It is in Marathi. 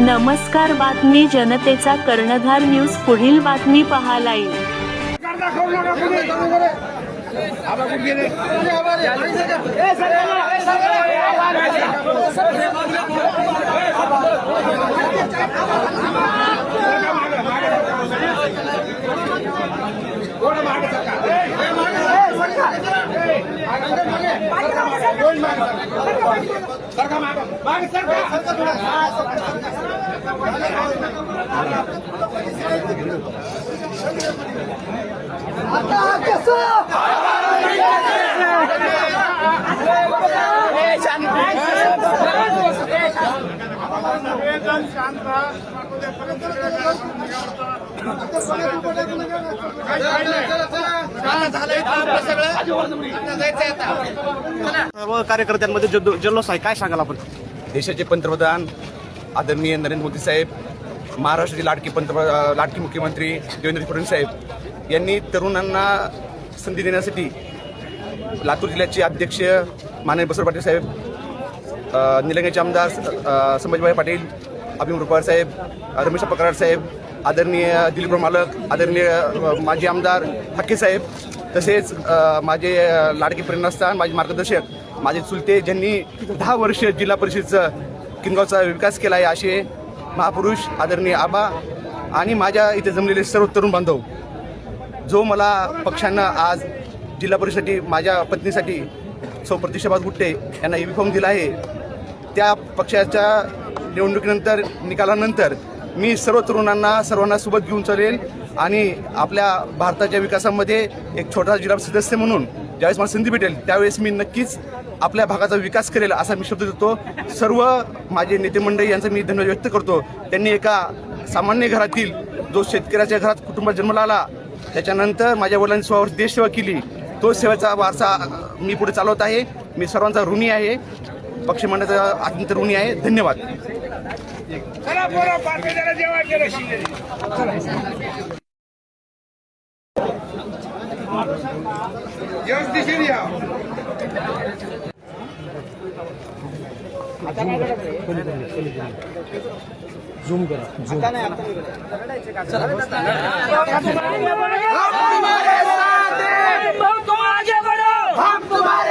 नमस्कार, बातमी जनतेचा कर्णधार न्यूज. पुढील बातमी पहा लाईव्ह. सर्व कार्यकर्त्यांमध्ये जल्लोष आहे. काय सांगाल आपण? देशाचे पंतप्रधान आदरणीय नरेंद्र मोदी साहेब, महाराष्ट्राचे लाडकी मुख्यमंत्री देवेंद्र फडणवीस साहेब यांनी तरुणांना संधी देण्यासाठी लातूर जिल्ह्याचे अध्यक्ष माननीय बसवराज पाटील साहेब, निलंग्याचे आमदार संभाजीभाई पाटील, अभिमन्यू पवार साहेब, रमेश कराड साहेब, आदरणीय दिलीपराव मालक, आदरणीय माजी आमदार हक्के साहेब, तसेच माझे लाडके प्रेरणास्थान, माझे मार्गदर्शक, माझे चुलते, ज्यांनी 10 वर्ष जिल्हा परिषदचा किनगावचा विकास केला आहे, असे महापुरुष आदरणीय आबा आणि माझ्या इथे जमलेले सर्व तरुण बांधव, जो मला पक्षांना आज जिल्हा परिषदेसाठी माझ्या पत्नीसाठी सौ प्रतिष्ठाबाद गुट्टे यांना EV फॉर्म दिला आहे. त्या पक्षाच्या निवडणुकीनंतर निकालानंतर मी सर्व तरुणांना सर्वांना सोबत घेऊन चालेल आणि आपल्या भारताच्या विकासामध्ये एक छोटा जिल्हा सदस्य म्हणून ज्यावेळेस मला संधी भेटेल त्यावेळेस मी नक्कीच आपल्या भागाचा विकास करेल असा मी शब्द देतो. सर्व माझे नेते मंडळी यांचा मी धन्यवाद व्यक्त करतो. त्यांनी एका सामान्य घरातील, जो शेतकऱ्याच्या घरात कुटुंबात जन्माला आला, त्याच्यानंतर माझ्या वडिलांनी 16 वर्ष देशसेवा केली, तो सेवेचा वारसा मी पुढे चालवत आहे. मी सर्वांचा ऋणी आहे, पक्षमंडळाचा अत्यंत ऋणी आहे. धन्यवाद. झूम करा. हम तुम्हारे